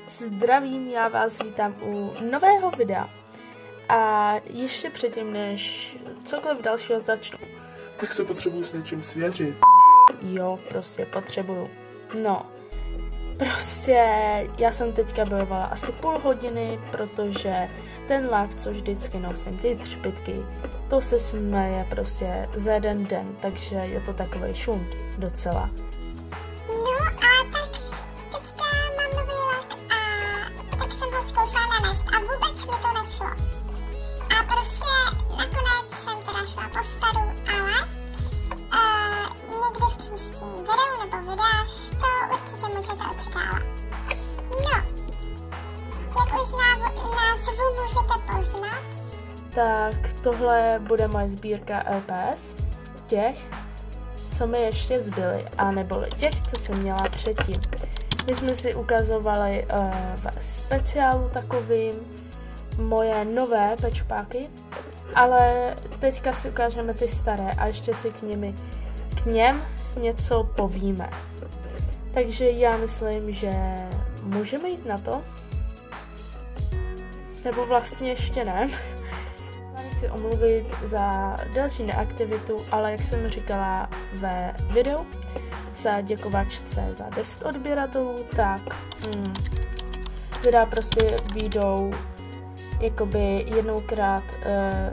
Zdravím, já vás vítám u nového videa. A ještě předtím, než cokoliv dalšího začnu, tak se potřebuji s něčím svěřit. Jo, prostě potřebuju. No, prostě já jsem teďka bojovala asi půl hodiny, protože ten lak, co vždycky nosím, ty třpytky, to se směje prostě za jeden den, takže je to takovej šunt docela. No a tak teďka mám nový lak a tak jsem ho zkoušela nanést a vůbec mi to nešlo. A prostě nakonec jsem teda šla po staru, ale někdy v příštím videu nebo videách to určitě můžete očekávat. No, jak už z názvu můžete poznat, Tak tohle bude moje sbírka LPS, těch, co mi ještě zbyly, a neboli těch, co jsem měla předtím. My jsme si ukazovali ve speciálu takovým moje nové pečpáky, ale teďka si ukážeme ty staré a ještě si k něm něco povíme. Takže já myslím, že můžeme jít na to, nebo vlastně ještě ne. Chci omluvit za další neaktivitu, ale jak jsem říkala ve videu, za děkovačce za 10 odběratelů, tak videa prostě vyjdou jakoby jednoukrát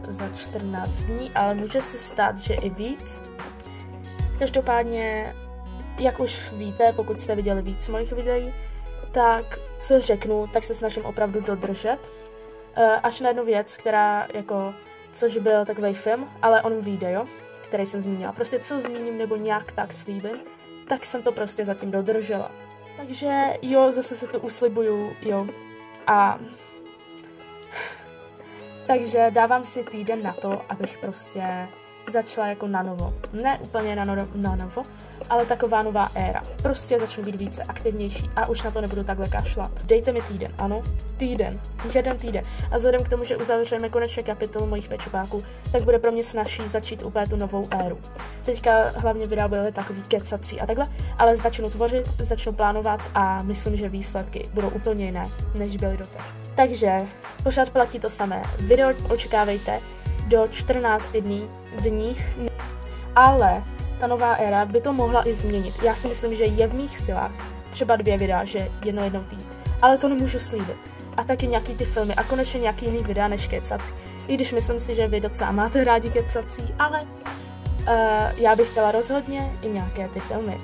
za 14 dní, ale může se stát, že i víc. Každopádně, jak už víte, pokud jste viděli víc mojich videí, tak co řeknu, tak se snažím opravdu dodržet. Až na jednu věc, která jako, což byl takový film, ale on video, který jsem zmínila. Prostě co zmíním nebo nějak tak slíbím, tak jsem to prostě zatím dodržela. Takže jo, zase se to uslibuju, jo. A takže dávám si týden na to, abych prostě začala jako na novo. Ne úplně na novo, ale taková nová éra. Prostě začnu být více aktivnější a už na to nebudu takhle kašlat. Dejte mi týden, ano? Týden. Jeden týden. A vzhledem k tomu, že uzavřeme konečně kapitolu mojich pečopáků, tak bude pro mě snazší začít úplně tu novou éru. Teďka hlavně videa byly takový kecací a takhle, ale začnu tvořit, začnu plánovat a myslím, že výsledky budou úplně jiné, než byly doteď. Takže pořád platí to samé. Video očekávejte do 14 dní, ale ta nová éra by to mohla i změnit. Já si myslím, že je v mých silách třeba 2 videa, že jednou týdně, ale to nemůžu slíbit. A taky nějaký ty filmy a konečně nějaký jiný videa než kecací. I když myslím si, že vy docela máte rádi kecací, ale já bych chtěla rozhodně i nějaké ty filmy.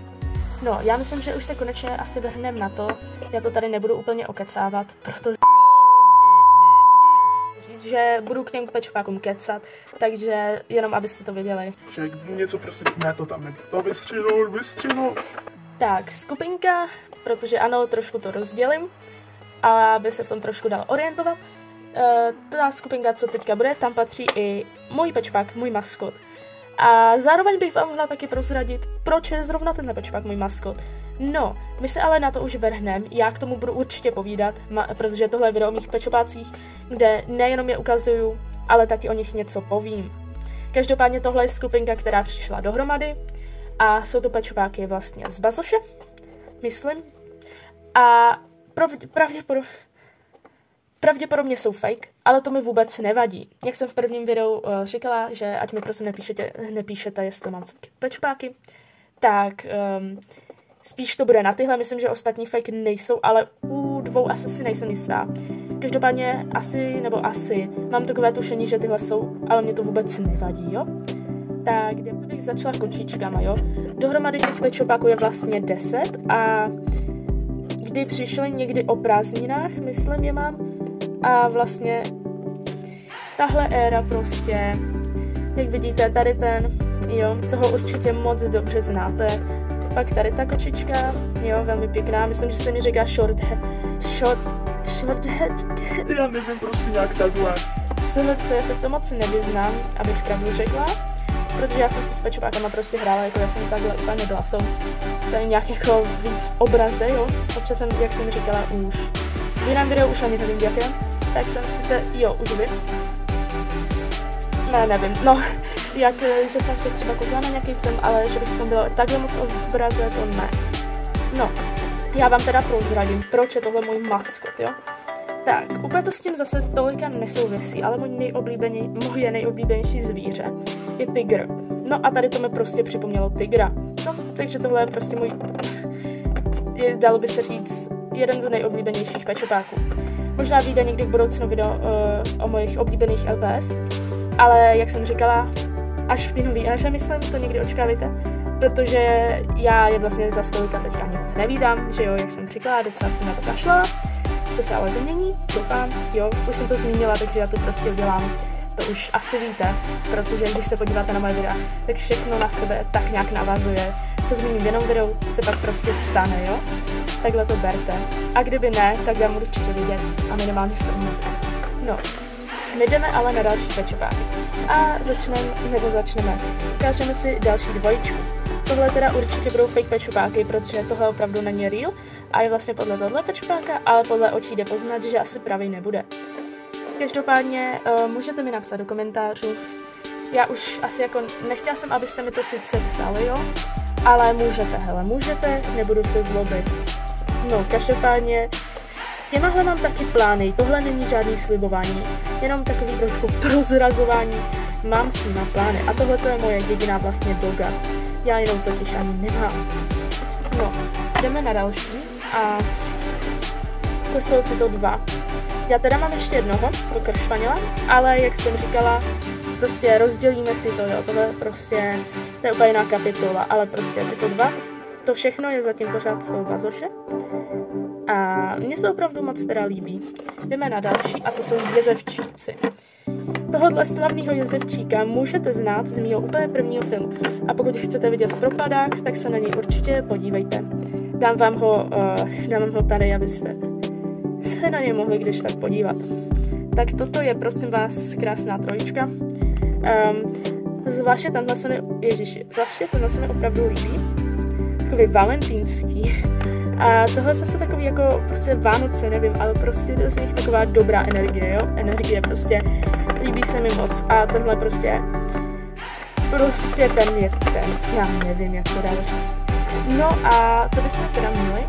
No, já myslím, že už se konečně asi vrhneme na to. Já to tady nebudu úplně okecávat, protože že budu k těm pečpákům kecat, takže jenom abyste to věděli. Že něco prostě ne, to tam to vystřihnout. Tak, skupinka, protože ano, trošku to rozdělím, ale aby se v tom trošku dal orientovat. Ta skupinka, co teďka bude, tam patří i můj pečpák, můj maskot. A zároveň bych vám mohla taky prozradit, proč je zrovna tenhle pečpák můj maskot. No, my se ale na to už vrhneme, já k tomu budu určitě povídat, protože tohle je video o mých pečopácích, kde nejenom je ukazuju, ale taky o nich něco povím. Každopádně tohle je skupinka, která přišla dohromady a jsou to pečopáky vlastně z bazoše, myslím. A pravděpodobně jsou fake, ale to mi vůbec nevadí. Jak jsem v prvním videu říkala, že ať mi prosím nepíšete, jestli mám fake pečopáky, tak spíš to bude na tyhle, myslím, že ostatní fake nejsou, ale u 2 asi si nejsem jistá. Každopádně asi, mám takové tušení, že tyhle jsou, ale mě to vůbec nevadí, jo? Tak, kde bych začala kočičkama, jo? Dohromady těch pečopáků je vlastně 10 a kdy přišly někdy o prázdninách, myslím, je mám, a vlastně tahle éra prostě, jak vidíte, tady ten, jo, toho určitě moc dobře znáte. Pak tady ta kočička, jo, velmi pěkná, myslím, že se mi říká short head. Já nevím, prostě nějak takhle. SLC, já se v tom moc nevyznám, abych pravdu řekla, protože já jsem si s pečopákama prostě hrála, jako já jsem takhle úplně byla v tom, tady nějak jako víc v obraze, jo, občas jsem, jak jsem říkala, už v jiném videu, už ani nevím jaké, tak jsem sice, jo, už vím. Ne, nevím, no, že jsem si třeba koukala na nějaký film, ale že bych v tom byla takhle moc v obraze, to ne. No, Já vám teda prozradím, proč je tohle můj maskot, jo? Tak, úplně to s tím zase tolika nesouvisí, ale moje nejoblíbenější zvíře je tygr. No a tady to mi prostě připomnělo tygra. No, takže tohle je prostě dalo by se říct, jeden z nejoblíbenějších pečopáků. Možná vyjde někdy v budoucnu video o mojich oblíbených LPS, ale jak jsem říkala, až v té nový éře, myslím, to někdy očekávajte, protože já je vlastně za stolika teďka ani moc nevídám, že jo, jak jsem říkala, docela jsem na to kašlala, to se ale změní, doufám, jo, už jsem to zmínila, takže já to prostě udělám, to už asi víte, protože když se podíváte na moje videa, tak všechno na sebe tak nějak navazuje, co zmíním v jednom videu, se pak prostě stane, jo, takhle to berte, a kdyby ne, tak dám určitě vidět a minimálně se umíte. No, my jdeme ale na další pečopáky a začneme, ukážeme si další dvojičku. Tohle teda určitě budou fake pečopáky, protože tohle opravdu není real a je vlastně podle tohle pečopáka, ale podle očí jde poznat, že asi pravý nebude. Každopádně můžete mi napsat do komentářů. Já už asi jako nechtěla jsem, abyste mi to sice psali, jo, ale můžete, nebudu se zlobit. No, každopádně s těmahle mám taky plány, tohle není žádný slibování, jenom takový trošku prozrazování, mám s nima plány a tohle to je moje jediná vlastně doga. Já jenom totiž ani nemám. No, jdeme na další a to jsou tyto dva. Já teda mám ještě jednoho, pro španěla, ale jak jsem říkala, prostě rozdělíme si to, jo, tohle prostě, to je úplně jiná kapitola, ale prostě tyto dva, to všechno je zatím pořád z toho bazoše a mně se opravdu moc teda líbí. Jdeme na další a to jsou jezevčíci. Tohohle slavného jezdevčíka můžete znát z mýho úplně prvního filmu a pokud chcete vidět propadák, tak se na něj určitě podívejte. Dám vám ho tady, abyste se na něj mohli když tak podívat. Tak toto je prosím vás krásná trojička. Zvláště tenhle se mi opravdu líbí. Takový valentýnský. A tohle zase takový jako prostě Vánoce, nevím, ale prostě je z nich taková dobrá energie, jo? Energie prostě líbí se mi moc a tenhle prostě ten je ten, já nevím, jak to dá říct. No a to bychom teda měli.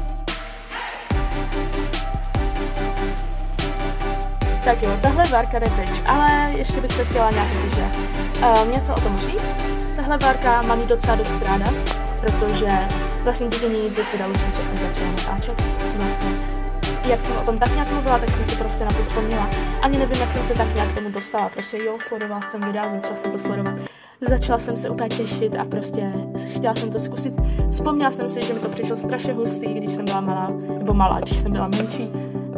Tak jo, tahle várka jde pryč, ale ještě bych se chtěla nějak něco o tom říct. Tahle várka má mě docela dost ráda, protože vlastně díky ní by se dalo říct, že jsem začala natáčet. Vlastně, jak jsem o tom tak nějak mluvila, tak jsem si prostě na to vzpomněla. Ani nevím, jak jsem se tak nějak k tomu dostala. Prostě jo, sledovala jsem videa, začala jsem to sledovat. Začala jsem se úplně těšit a prostě chtěla jsem to zkusit. Vzpomněla jsem si, že mi to přišlo strašně hustý, když jsem byla malá, když jsem byla menší.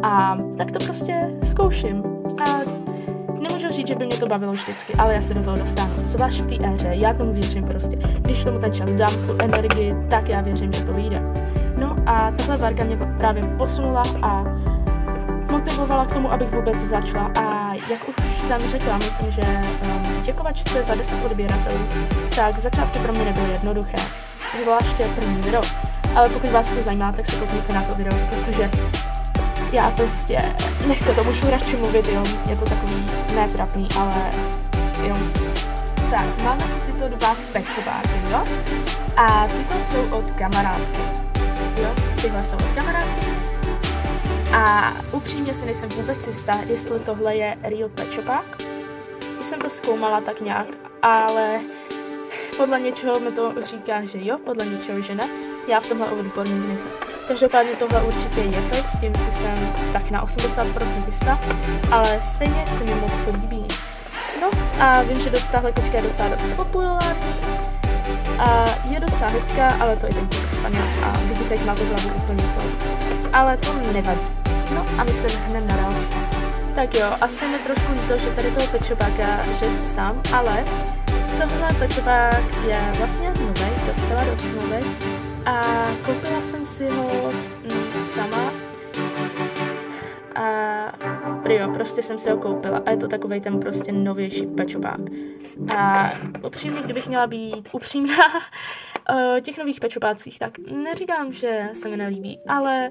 A tak to prostě zkouším. A nemůžu říct, že by mě to bavilo vždycky, ale já se do toho dostanu. Zvlášť v té éře, já tomu věřím prostě. Když tomu ten čas dám, tu energii, tak já věřím, že to vyjde. No a tahle várka mě právě posunula a motivovala k tomu, abych vůbec začala. A jak už jsem řekla, myslím, že děkovačce za 10 odběratelů, tak začátky pro mě nebyly jednoduché. Zvláště první video. Ale pokud vás to zajímá, tak se koukněte na to video, protože já prostě nechci tomu radši mluvit, jo, je to takový netrapný, ale jo. Tak, máme tyto dva pečováky, jo, a tyto jsou od kamarádky, jo, tyhle jsou od kamarádky a upřímně si nejsem vůbec jistá, jestli tohle je real pečovák. Už jsem to zkoumala tak nějak, ale podle něčeho mi to říká, že jo, podle něčeho, že ne. Já v tomhle odborník nejsem. Každopádně tohle určitě je fake, tím si jsem tak na 80% jistá, ale stejně se mi moc líbí. No a vím, že tahle kočka je docela dost populární a je docela hezká, ale to i ten Španěl a vidíte, jak má tu hlavu úplně plnou. Ale to nevadí. No a my se hneme na další. Tak jo, asi mi trošku líto, že tady toho pečopáka žiju sám, ale tohle pečopák je vlastně nový, docela dost nový. A koupila jsem si ho sama a prostě jsem si ho koupila a je to takovej ten prostě novější pečopák. A upřímně, kdybych měla být upřímná o těch nových pečopácích, tak neříkám, že se mi nelíbí, ale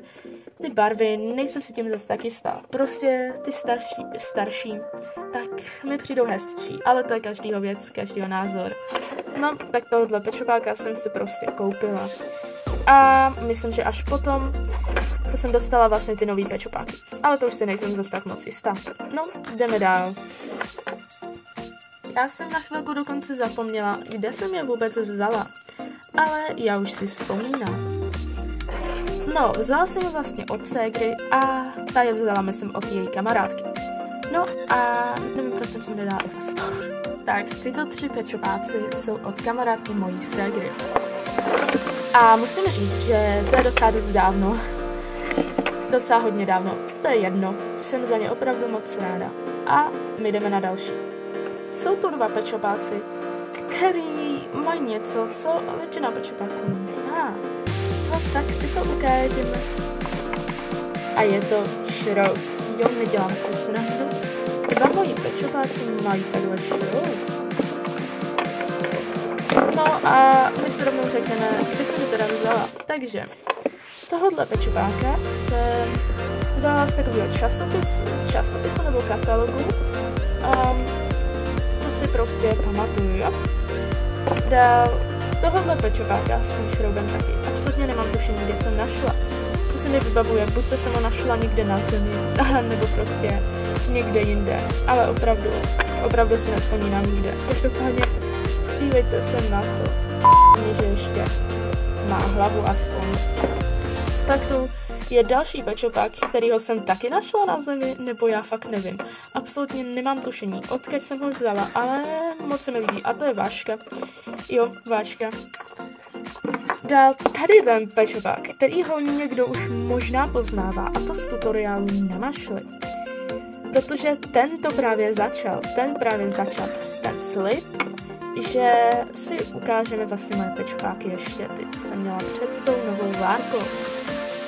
ty barvy, nejsem si tím zase tak jistá. Prostě ty starší, tak mi přijdou hezčí, ale to je každýho věc, každýho názor. No, tak tohle pečopáka jsem si prostě koupila. A myslím, že až potom to jsem dostala vlastně ty nový pečopáky. Ale to už si nejsem zase tak moc jistá. No, jdeme dál. Já jsem na chvilku dokonce zapomněla, kde jsem je vůbec vzala. Ale já už si vzpomínám. No, vzala jsem je vlastně od ségry a ta je vzala, myslím, od její kamarádky. No a nevím, proč jsem si nedala Evastor. Tak, tyto 3 pečopáci jsou od kamarádky mojí ségry. A musím říct, že to je docela dost dávno. Docela hodně dávno. To je jedno. Jsem za ně opravdu moc ráda. A my jdeme na další. Jsou tu 2 pečopáci, který mají něco, co většina pečopáků nemá. No tak si to ukážeme. A je to šroub. Jo, nedělám si srandu. 2 moji pečopáci mají takhle šroub. No a my si rovnou řekneme, kde jsem to teda vzala. Takže tohohle pečopáka jsem vzala z takového časopisu nebo katalogu. To si prostě pamatuju, jo. Dál tohohle pečopáka jsem šroubem taky. Absolutně nemám tušení, kde jsem našla. Co se mi vybavuje, buď to jsem ho našla někde na zemi, nebo prostě někde jinde. Ale opravdu si nevzpomínám nikde. Každopádně dívejte se na to, že ještě má hlavu aspoň. Tak tu je další pečopák, kterýho jsem taky našla na zemi, nebo já fakt nevím. Absolutně nemám tušení, odkud jsem ho vzala, ale moc se mi líbí. A to je Váška. Jo, Váška. Dál tady ten pečopák, kterýho někdo už možná poznává, a to z tutoriálu nenašli. Protože ten právě začal, ten slib, že si ukážeme vlastně moje pečopáky ještě, ty, co jsem měla před tou novou várkou.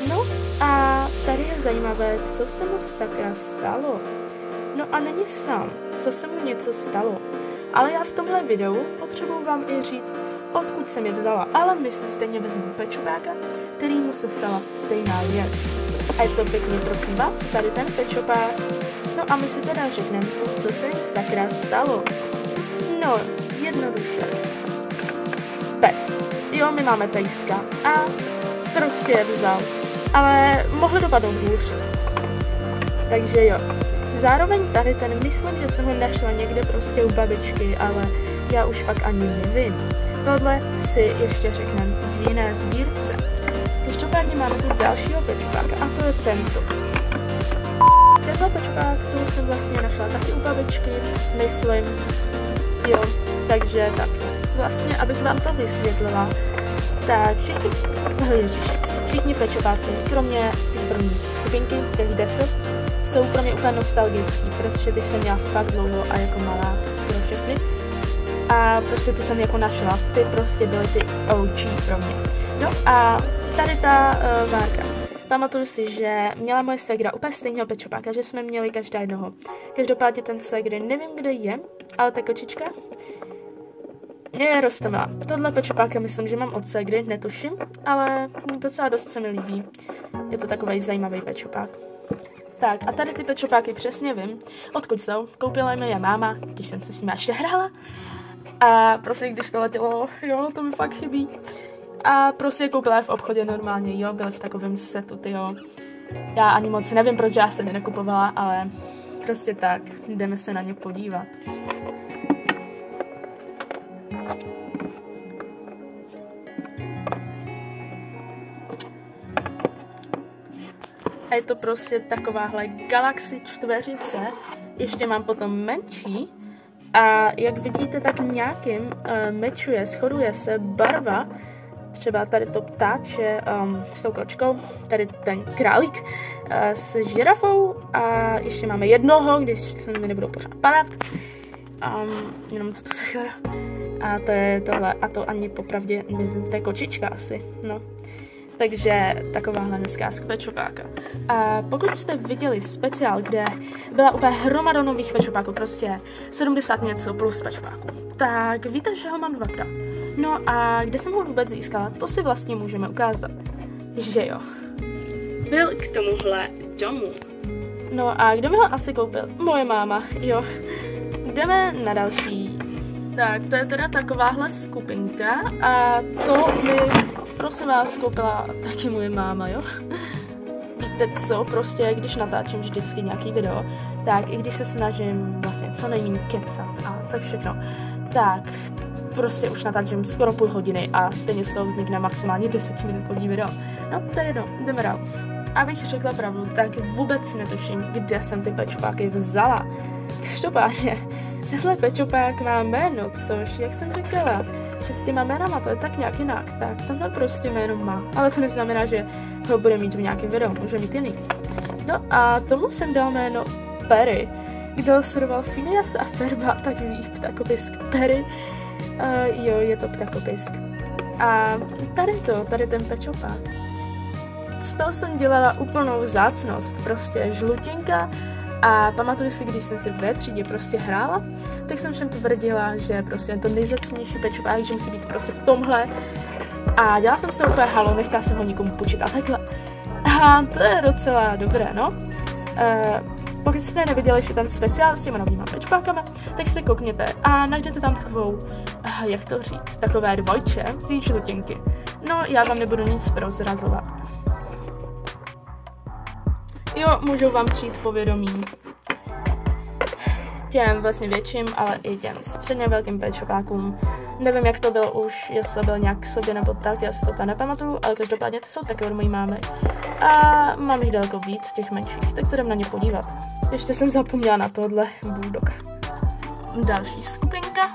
No a tady je zajímavé, co se mu sakra stalo. No a není sám, co se mu něco stalo. Ale já v tomhle videu potřebuji vám i říct, odkud jsem je vzala. Ale my si stejně vezmeme pečopáka, kterýmu se stala stejná věc. A je to pěkně, prosím vás, tady ten pečopák. No a my si teda řekneme, co se jim sakra stalo. No, jednoduše. Pes. Jo, my máme pejska. A prostě je vzal. Ale mohli dopadnout hůř. Takže jo. Zároveň tady ten, myslím, že jsem ho našla někde prostě u babičky, ale já už fakt ani nevím. Tohle si ještě řekneme v jiné sbírce. Každopádně máme tu dalšího pečopáka a to je tento. Tento pečopák, který jsem vlastně našla taky u babičky, myslím. Jo, takže tak. Vlastně, abych vám to vysvětlila, tak všichni pečopáci, kromě první skupinky, těch 10, jsou pro mě úplně nostalgický, protože ty jsem měla fakt dlouho a jako malá skoro všechny. A prostě ty jsem jako našla, ty prostě byly ty OG pro mě. No a tady ta várka. Pamatuju si, že měla moje ségra úplně stejného pečopáka, že jsme měli každá jednoho. Každopádně ten ségry nevím, kde je, ale ta kočička je rostová. Tohle pečopáka myslím, že mám od ségry, netuším, ale docela dost se mi líbí. Je to takovej zajímavý pečopák. Tak a tady ty pečopáky přesně vím, odkud jsou. Koupila mi je máma, když jsem se s nimi ještě hrála. A prostě když to letělo, jo, to mi fakt chybí. A prostě koupila je v obchodě normálně, jo, byly v takovém setu, tyjo. Já ani moc nevím, proč já jsem je nekupovala, ale prostě tak, jdeme se na ně podívat. A je to prostě takováhle Galaxy čtveřice, ještě mám potom menší. A jak vidíte, tak nějakým shoduje se barva, třeba tady to ptáče s tou kočkou, tady ten králík s žirafou a ještě máme jednoho, když se mi nebudou pořád padat. Jenom to takhle. A to je tohle, a to ani popravdě nevím, to je kočička asi, no. Takže takováhle hezká z pečopáka. A pokud jste viděli speciál, kde byla úplně hromada nových pečopáků, prostě 70 něco plus pečopáků, tak víte, že ho mám 2krát. No a kde jsem ho vůbec získala, to si vlastně můžeme ukázat. Že jo. Byl k tomuhle domu. No a kdo mi ho asi koupil? Moje máma, jo. Jdeme na další. Tak, to je teda takováhle skupinka a to mi prosím vás, koupila taky moje máma, jo. Víte co, prostě když natáčím vždycky nějaký video, tak i když se snažím vlastně co nejméně kecat a tak všechno, tak prostě už natáčím skoro půl hodiny a stejně z toho vznikne maximálně 10minutový video. No, to je jedno, jdeme dál. Abych řekla pravdu, tak vůbec si netuším, kde jsem ty pečopáky vzala. Každopádně, tenhle pečopák má jméno, což, jak jsem říkala, že s těma jménama to je tak nějak jinak, tak tenhle prostě jméno má. Ale to neznamená, že ho bude mít v nějakém videu, může mít jiný. No a tomu jsem dal jméno Perry. Kdo sledoval Phineas a Ferba, tak ví, ptakopisk Perry. Jo, je to ptakopisk. A tady ten pečopák. Z toho jsem dělala úplnou vzácnost, prostě žlutinka. A pamatuju si, když jsem si ve třídě prostě hrála, tak jsem všem tvrdila, že prostě je to nejvzácnější pečopák, že musí být prostě v tomhle. A dělala jsem s toho úplně halo, nechtěla jsem ho nikomu půjčit a takhle. A to je docela dobré, no. Pokud jste neviděli ještě ten speciál s těma novýma pečopákama, tak se koukněte a najdete tam takovou, jak to říct, takové dvojče, ty žlutinky. No, já vám nebudu nic prozrazovat. Jo, můžou vám přijít povědomí těm vlastně větším, ale i těm středně velkým pečopákům. Nevím, jak to bylo už, jestli to byl nějak k sobě nebo tak, já si to nepamatuju, ale každopádně to jsou taky od mojí mámy. A mám jich daleko víc, těch menších, tak se jdem na ně podívat. Ještě jsem zapomněla na tohle bulldog. Další skupinka.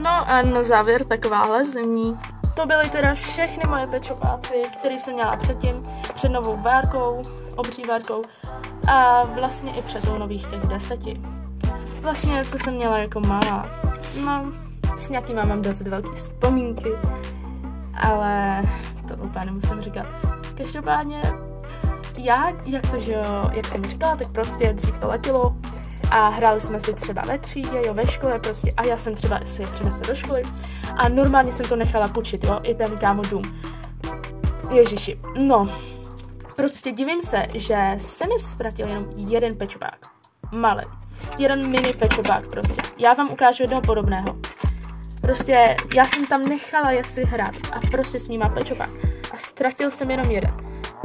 No a na závěr takováhle zimní. To byly teda všechny moje pečopáci, které jsem měla předtím, před novou várkou, obří várkou a vlastně i před tou nových těch 10. Vlastně, co jsem měla jako malá. No, s nějakýma mám dost velký vzpomínky, ale to úplně nemusím říkat. Každopádně, jak jsem říkala, tak prostě dřív to letělo a hráli jsme si třeba ve třídě, jo, ve škole prostě a já jsem třeba si je přinesla do školy a normálně jsem to nechala půjčit, jo, i ten kámo dům. Ježiši, no, prostě divím se, že se mi ztratil jenom jeden pečopák, malý. Jeden mini pečopák prostě. Já vám ukážu jednoho podobného. Prostě já jsem tam nechala jestli hrát a prostě s ním pečopák. A ztratil jsem jenom jeden.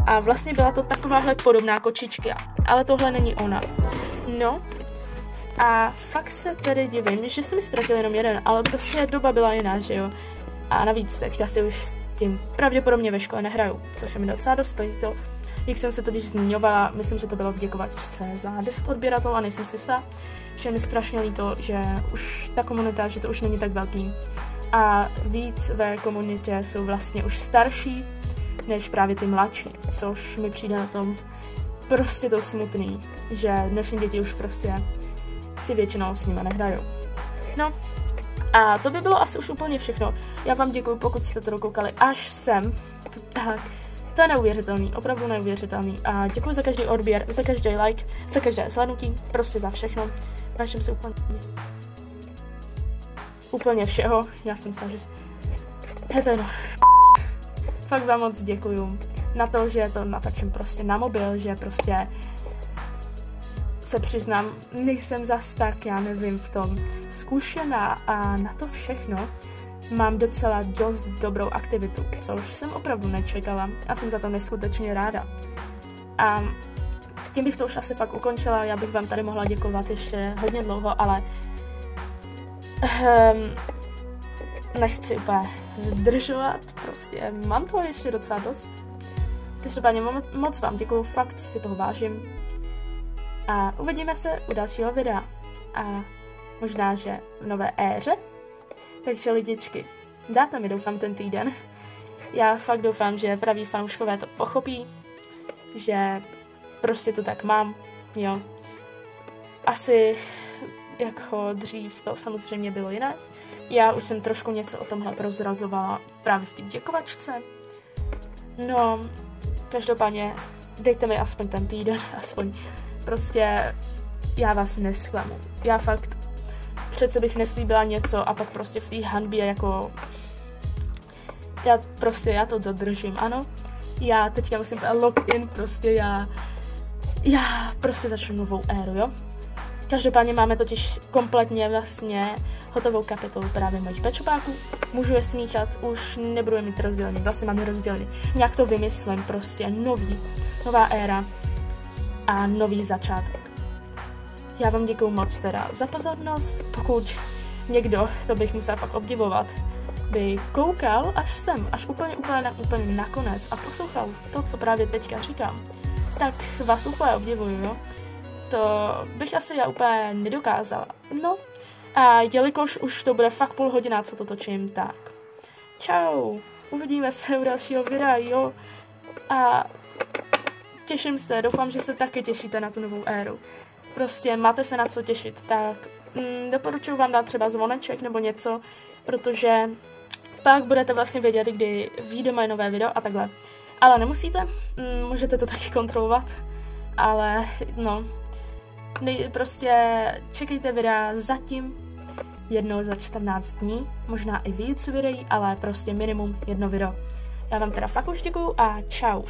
A vlastně byla to takováhle podobná kočička, ale tohle není ona. No a fakt se tedy divím, že se mi ztratil jenom jeden, ale prostě doba byla jiná, že jo. A navíc teďka si už s tím pravděpodobně ve škole nehraju, což je mi docela dost to. Jak jsem se totiž zmiňovala, myslím, že to bylo v děkovačce za 10 odběratelů a nejsem si jistá, že mi strašně líto, že už ta komunita, že to už není tak velký. A víc ve komunitě jsou vlastně už starší, než právě ty mladší, což mi přijde na tom prostě to smutný, že dnešní děti už prostě si většinou s nimi nehrajou. No a to by bylo asi už úplně všechno. Já vám děkuji, pokud jste to dokoukali až sem. Tak. To je neuvěřitelný, opravdu neuvěřitelný a děkuji za každý odběr, za každý like, za každé slednutí, prostě za všechno. Vážím se úplně všeho, já jsem se, že je to jedno. Fakt vám moc děkuju na to, že to natačím prostě na mobil, že prostě se přiznám, nejsem zas tak, já nevím, v tom zkušená a na to všechno mám docela dost dobrou aktivitu, což jsem opravdu nečekala a jsem za to neskutečně ráda. A tím bych to už asi fakt ukončila, já bych vám tady mohla děkovat ještě hodně dlouho, ale nechci úplně zdržovat, prostě mám toho ještě docela dost. Každopádně moc vám děkuju, fakt si toho vážím. A uvidíme se u dalšího videa. A možná, že v nové éře. Takže lidičky, dáte mi doufám ten týden. Já fakt doufám, že praví fanouškové to pochopí, že prostě to tak mám, jo. Asi jako dřív to samozřejmě bylo jiné. Já už jsem trošku něco o tomhle prozrazovala právě v té děkovačce. No, každopádně dejte mi aspoň ten týden, aspoň prostě já vás nesklamu. Já fakt přece bych neslíbila něco a pak prostě v té hanbě jako já to dodržím, ano. Já teďka musím login, prostě já prostě začnu novou éru, jo. Každopádně máme totiž kompletně vlastně hotovou kapitolu právě mojich pečopáků. Můžu je smíchat, už nebudu je mít rozdělený, vlastně mám je rozdělený. Nějak to vymyslím, prostě nová éra a nový začátek. Já vám děkuju moc teda za pozornost, pokud někdo, to bych musel fakt obdivovat, by koukal až úplně nakonec a poslouchal to, co právě teďka říkám, tak vás úplně obdivuju, jo. To bych asi já úplně nedokázala. No a jelikož už to bude fakt půl hodina, co to točím, tak čau, uvidíme se u dalšího videa, jo. A těším se, doufám, že se taky těšíte na tu novou éru. Prostě máte se na co těšit, tak doporučuji vám dát třeba zvoneček nebo něco, protože pak budete vlastně vědět, kdy vyjde moje nové video a takhle. Ale nemusíte, můžete to taky kontrolovat, ale no, prostě čekejte videa zatím jednou za 14 dní, možná i víc videí, ale prostě minimum jedno video. Já vám teda fakt už děkuju a čau.